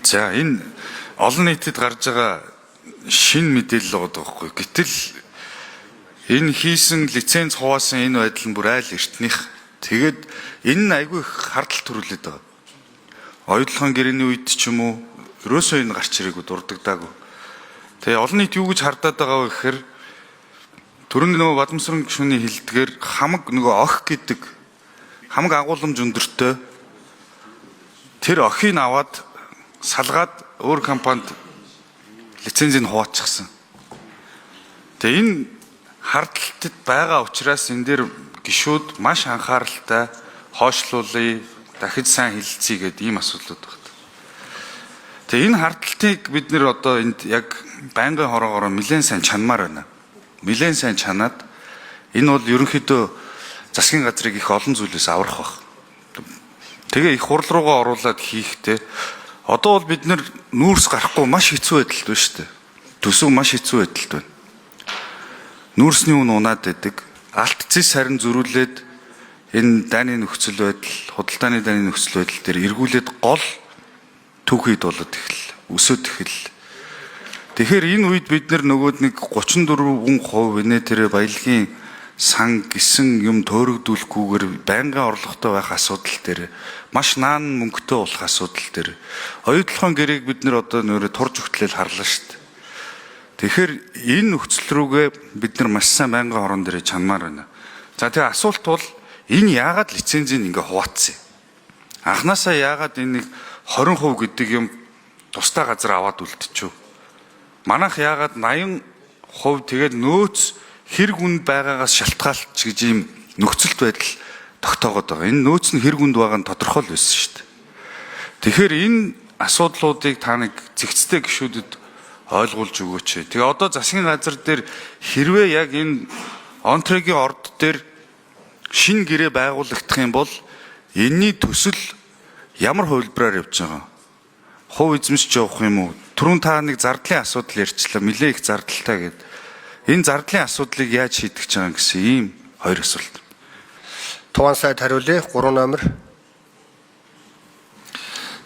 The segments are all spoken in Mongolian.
За энэ олон нийтэд гарч байгаа шинэ мэдээлэл байгаа байхгүй. Гэтэл энэ хийсэн лиценз хуваасан энэ байдал нь бүр айл эртнийх. Тэгээд энэ нь айгүй их хардтал төрүүлээд байгаа. Оюутлогын гэрээний үед ч юм уу ерөөсөө энэ гарч ирээгүй, дурддагдаагүй. Тэгээ олон нийт юу гэж хардаад байгаа вэ гэхээр түрүүний нөгөө Бадамсрын гишүүний хэлдгээр хамаг нөгөө ох гэдэг хамаг агуулмж өндөртэй тэр охийг аваад салгаад өөр компанид лицензийг хуваачсан. Тэгээ энэ хардталт байгаа учраас энэ дээр гишүүд маш анхааралтай хойшлуулъя, дахиж сайн хэлэлцъя гэдэг ийм асуудлууд байна. Тэгээ энэ хардталтыг бид нэр одоо энд яг байнгын хороогоор нэлээд сайн чанамаар байна. Нэлээд сайн чанаад энэ бол ерөнхийдөө засгийн газрыг их олон зүйлээс аврах баг. Тэгээ их хурл руугаа оруулаад хийхдээ одоо бол бид нүүрс гарахгүй маш хэцүү байдалд байна шүү дээ. Төсөв маш хэцүү байдалд байна. Нүүрсний үн унаад байдаг. Алт зис харин зөрүүлээд энэ дайны нөхцөл байдал, худалдааны дайны нөхцөл байдал дээр эргүүлээд гол түүхийд болоод эхэллээ. Өсөд эхэллээ. Тэгэхээр энэ үед бид нөгөөд нэг 34% нэ тэр баялагын сан гисэн юм төөрөгдүүлэхгүйгээр байнгын орлоготой байх асуудал дээр маш наан мөнгөтэй болох асуудал дээр оюутлогын гэрээг бид одоо нөрө турж өгтлэл харлаа шүү дээ. Тэгэхээр энэ нөхцөл рүүгээ бид маш сайн байнгын хорон дээр чанамаар байна. За тэгээ асуулт бол энэ яагаад лицензийг ингээ хуваацсан юм? Анхнаасаа яагаад энэ нэг 20% гэдэг юм тусдаа газар аваад үлдчихв? Манайх яагаад 80% тэгээд нөөц хэрэг үнд байгаагаас шалтгаалж гэж ийм нөхцөлт байдал тогтоогод байгаа. Энэ нөөц нь хэрэг үнд байгаа нь тодорхой л байсан шүү дээ. Тэгэхээр энэ асуудлуудыг та нэг зэгцтэй гишүүдэд ойлгуулж өгөөч. Тэгээ одоо засгийн газар дээр хэрвээ яг энэ онтрегийн орд дээр шинэ гэрээ байгуулагдах юм бол энэний төсөл ямар хувилбараар явж байгаа? Хувь эзэмшиж явах юм уу? Түрүүн та нэг зардлын асуудал ярьчлаа. Нэлээ их зардалтай гэдэг. Энэ зардлын асуудлыг яаж шийдэх гэж байгаа гэсэн ийм хоёр асуулт. Туван сайд хариулъя. 3 номер.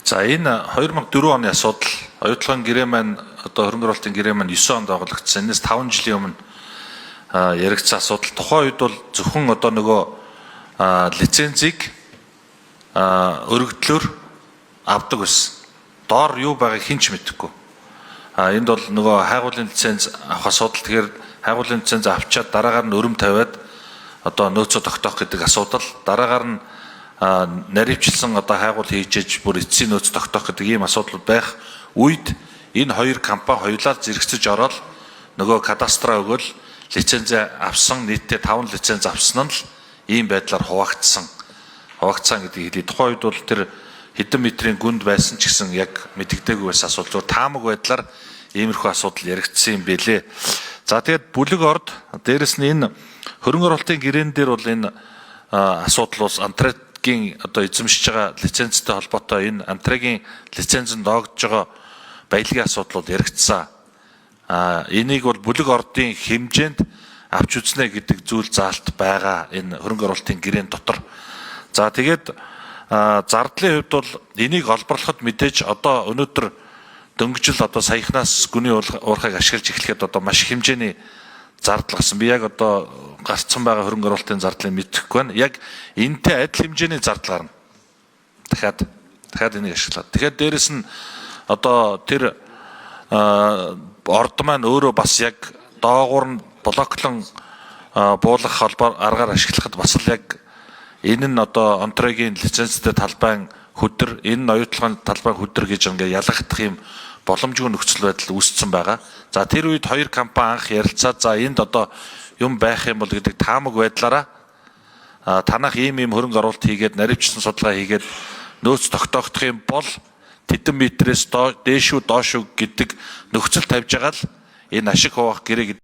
За энэ 2004 оны асуудал оюутлогын гэрээ маань одоо хөрөнгө оруулалтын гэрээ маань 9 онд байгуулагдсан. Энэс 5 жилийн өмнө яригдсан асуудал. Тухайн үед бол зөвхөн одоо нөгөө лицензийг өргөдлөөр авдаг байсан. Доор юу байгааг хэн ч мэдэхгүй. Энд бол нөгөө хайгуулын лиценз авах асуудал. Тэгэхээр хайгуулын лиценз авчаад дараагаар нь өрөм тавиад одоо нөөцөө тогтоох гэдэг асуудал. Дараагаар нь наривчлсан одоо хайгуул хийжээж бүр эцсийн нөөц тогтоох гэдэг ийм асуудлууд байх үед энэ хоёр компани хоёулаа зэрэгцэж ороод нөгөө кадастраа өгөөл лиценз авсан нийтдээ 5 лиценз авсан нь л ийм байдлаар хуваагдсан гэдгийг хэлээ. Тухайн үед бол тэр хэдэн метрийн гүнд байсан ч гэсэн яг мэдэгдээгүй байсан асуудал. Таамаг байдлаар иймэрхүү асуудал яригдсан юм бэлээ. За тэгээд бүлэг орд дээрэс нь энэ хөрөнгө оруулалтын гэрээн дээр бол энэ асуудал бас Антрегийн одоо эзэмшиж байгаа лицензтэй холбоотой энэ Антрегийн лицензэнд доогдож байгаа баялагын асуудал бол яригдсан. Энийг бол бүлэг ордын хэмжээнд авч үзнэ гэдэг зүйл заалт байгаа энэ хөрөнгө оруулалтын гэрээн дотор. За тэгээд зардлын хувьд бол энийг олборлоход мэдээж одоо өнөөдөр дөнгөжл одоо саяхнаас гүний уурхайг ашиглаж эхлэхэд одоо маш хэмжээний зардал гарсан. Би яг одоо гарцсан байгаа хөрөнгө оруулалтын зардлыг мэдэхгүй байна. Яг энэтэй адил хэмжээний зардал гарна. Дахиад энийг ашиглаад. Тэгэхээр дээрэс нь одоо тэр орд маань өөрөө бас яг доогуур нь блоклон буулгах холбоор аргаар ашиглахад бас л яг энэ нь одоо онтрегийн лицензтэй талбайн хөдөр, энэ нь оюутлогын талбайн хөдөр гэж ингээ ялгагдах юм боломжгүй нөхцөл байдал үүссэн байгаа. За тэр үед хоёр компани анх ярилцаад за энд одоо юм байх юм бол гэдэг таамаг байдлаараа танах ийм хөрөнгө оруулалт хийгээд наривчлсан судалгаа хийгээд нөөц тогтоогдох юм бол тэдэн метрээс дээшүү доошүү гэдэг нөхцөл тавьж байгаа л энэ ашиг хуваах гэрээ